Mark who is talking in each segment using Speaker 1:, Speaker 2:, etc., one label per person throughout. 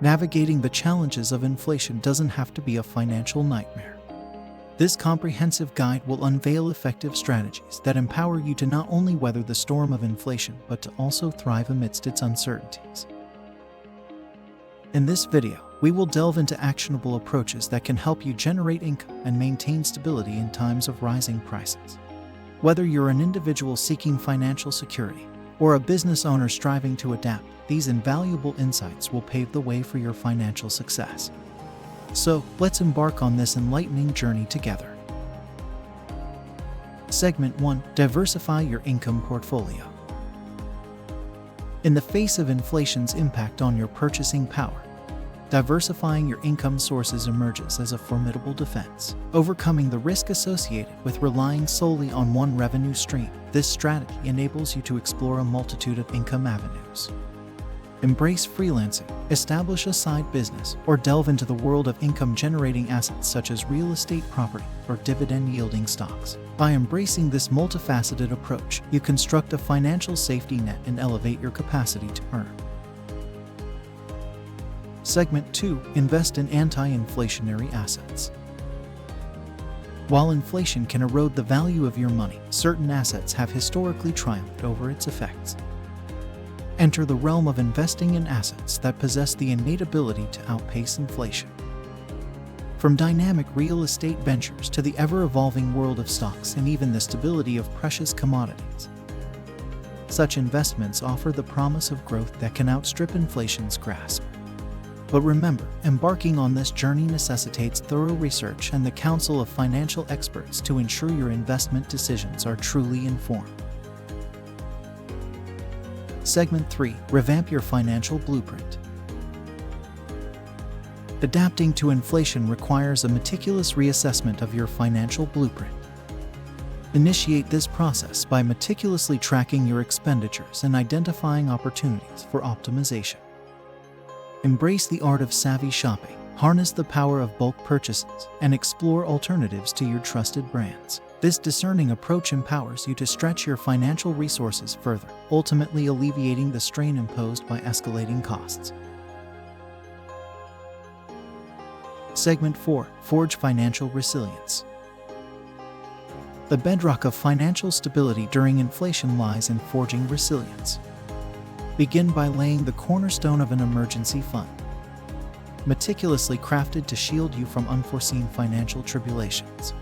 Speaker 1: Navigating the challenges of inflation doesn't have to be a financial nightmare. This comprehensive guide will unveil effective strategies that empower you to not only weather the storm of inflation, but to also thrive amidst its uncertainties. In this video, we will delve into actionable approaches that can help you generate income and maintain stability in times of rising prices. Whether you're an individual seeking financial security or a business owner striving to adapt, these invaluable insights will pave the way for your financial success. So, let's embark on this enlightening journey together. Segment 1. Diversify your income portfolio. In the face of inflation's impact on your purchasing power, diversifying your income sources emerges as a formidable defense. Overcoming the risk associated with relying solely on one revenue stream, this strategy enables you to explore a multitude of income avenues. Embrace freelancing, establish a side business, or delve into the world of income-generating assets such as real estate property or dividend-yielding stocks. By embracing this multifaceted approach, you construct a financial safety net and elevate your capacity to earn. Segment 2. Invest in anti-inflationary assets. While inflation can erode the value of your money, certain assets have historically triumphed over its effects. Enter the realm of investing in assets that possess the innate ability to outpace inflation. From dynamic real estate ventures to the ever-evolving world of stocks and even the stability of precious commodities, such investments offer the promise of growth that can outstrip inflation's grasp. But remember, embarking on this journey necessitates thorough research and the counsel of financial experts to ensure your investment decisions are truly informed. Segment 3. Revamp your financial blueprint. Adapting to inflation requires a meticulous reassessment of your financial blueprint. Initiate this process by meticulously tracking your expenditures and identifying opportunities for optimization. Embrace the art of savvy shopping, harness the power of bulk purchases, and explore alternatives to your trusted brands. This discerning approach empowers you to stretch your financial resources further, ultimately alleviating the strain imposed by escalating costs. Segment 4. Forge financial resilience. The bedrock of financial stability during inflation lies in forging resilience. Begin by laying the cornerstone of an emergency fund, meticulously crafted to shield you from unforeseen financial tribulations.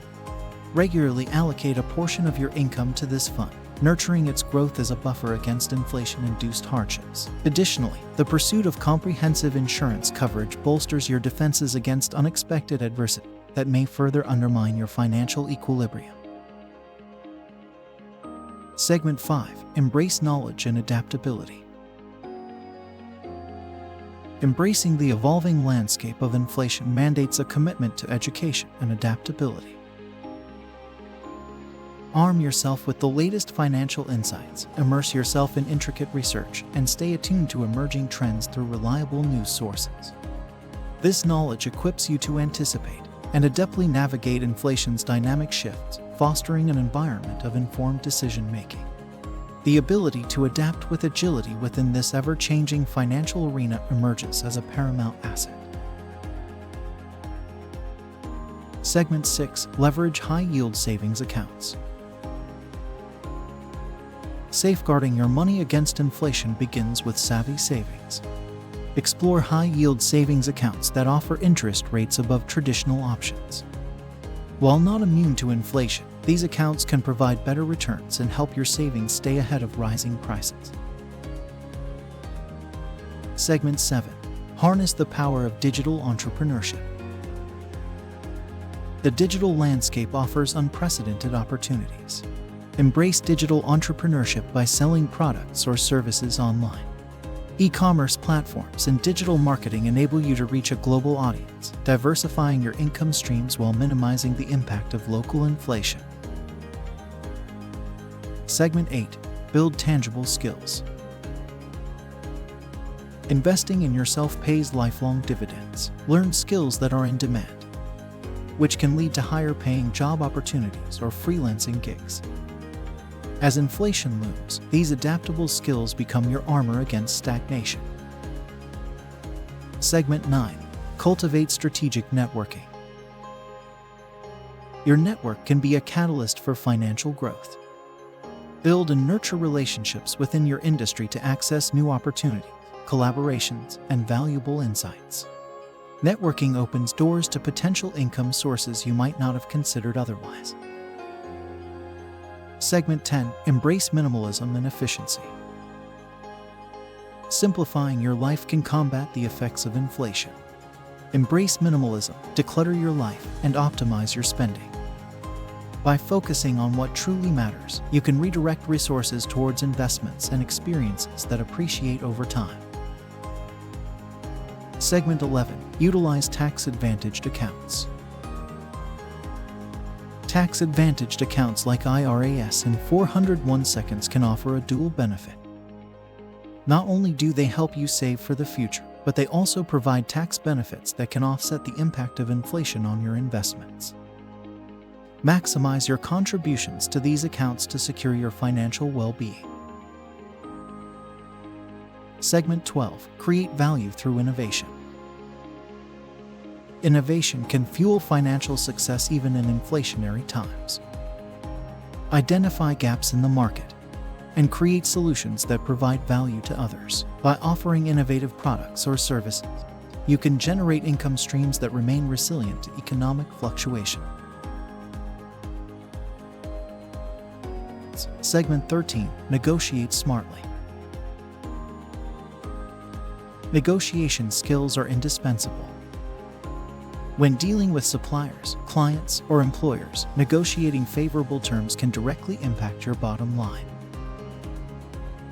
Speaker 1: Regularly allocate a portion of your income to this fund, nurturing its growth as a buffer against inflation-induced hardships. Additionally, the pursuit of comprehensive insurance coverage bolsters your defenses against unexpected adversity that may further undermine your financial equilibrium. Segment 5. Embrace knowledge and adaptability. Embracing the evolving landscape of inflation mandates a commitment to education and adaptability. Arm yourself with the latest financial insights, immerse yourself in intricate research, and stay attuned to emerging trends through reliable news sources. This knowledge equips you to anticipate and adeptly navigate inflation's dynamic shifts, fostering an environment of informed decision-making. The ability to adapt with agility within this ever-changing financial arena emerges as a paramount asset. Segment 6. Leverage high-yield savings accounts. Safeguarding your money against inflation begins with savvy savings. Explore high-yield savings accounts that offer interest rates above traditional options. While not immune to inflation, these accounts can provide better returns and help your savings stay ahead of rising prices. Segment 7. Harness the power of digital entrepreneurship. The digital landscape offers unprecedented opportunities. Embrace digital entrepreneurship by selling products or services online. E-commerce platforms and digital marketing enable you to reach a global audience, diversifying your income streams while minimizing the impact of local inflation. Segment 8. Build tangible skills. Investing in yourself pays lifelong dividends. Learn skills that are in demand, which can lead to higher-paying job opportunities or freelancing gigs. As inflation looms, these adaptable skills become your armor against stagnation. Segment 9. Cultivate strategic networking. Your network can be a catalyst for financial growth. Build and nurture relationships within your industry to access new opportunities, collaborations, and valuable insights. Networking opens doors to potential income sources you might not have considered otherwise. Segment 10. Embrace minimalism and efficiency. Simplifying your life can combat the effects of inflation. Embrace minimalism, declutter your life, and optimize your spending. By focusing on what truly matters, you can redirect resources towards investments and experiences that appreciate over time. Segment 11. Utilize tax-advantaged accounts. Tax-advantaged accounts like IRAs and 401(k) can offer a dual benefit. Not only do they help you save for the future, but they also provide tax benefits that can offset the impact of inflation on your investments. Maximize your contributions to these accounts to secure your financial well-being. Segment 12. Create value through innovation. Innovation can fuel financial success even in inflationary times. Identify gaps in the market and create solutions that provide value to others. By offering innovative products or services, you can generate income streams that remain resilient to economic fluctuation. Segment 13. Negotiate smartly. Negotiation skills are indispensable. When dealing with suppliers, clients, or employers, negotiating favorable terms can directly impact your bottom line.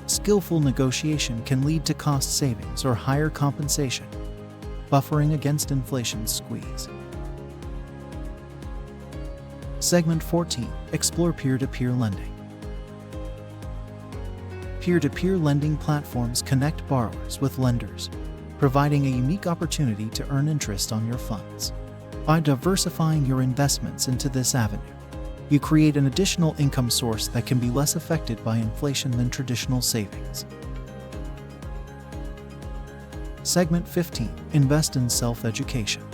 Speaker 1: Skillful negotiation can lead to cost savings or higher compensation, buffering against inflation's squeeze. Segment 14. Explore peer-to-peer lending. Peer-to-peer lending platforms connect borrowers with lenders, providing a unique opportunity to earn interest on your funds. By diversifying your investments into this avenue, you create an additional income source that can be less affected by inflation than traditional savings. Segment 15. Invest in self-education.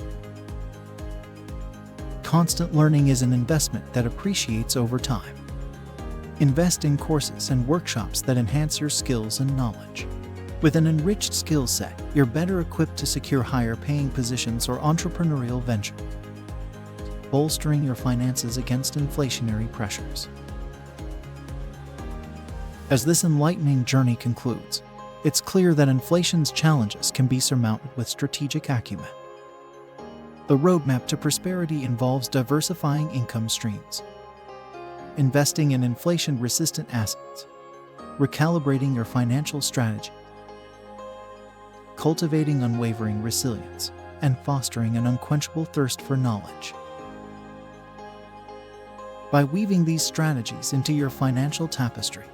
Speaker 1: Constant learning is an investment that appreciates over time. Invest in courses and workshops that enhance your skills and knowledge. With an enriched skill set, you're better equipped to secure higher-paying positions or entrepreneurial ventures, bolstering your finances against inflationary pressures. As this enlightening journey concludes, it's clear that inflation's challenges can be surmounted with strategic acumen. The roadmap to prosperity involves diversifying income streams, investing in inflation-resistant assets, recalibrating your financial strategy, cultivating unwavering resilience, and fostering an unquenchable thirst for knowledge. By weaving these strategies into your financial tapestry,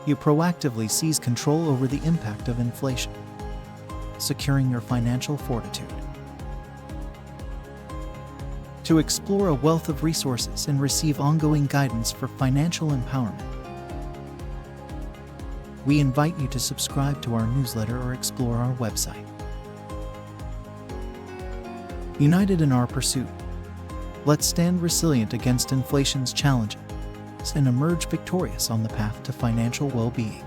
Speaker 1: you proactively seize control over the impact of inflation, securing your financial fortitude. To explore a wealth of resources and receive ongoing guidance for financial empowerment, we invite you to subscribe to our newsletter or explore our website. United in our pursuit, let's stand resilient against inflation's challenges and emerge victorious on the path to financial well-being.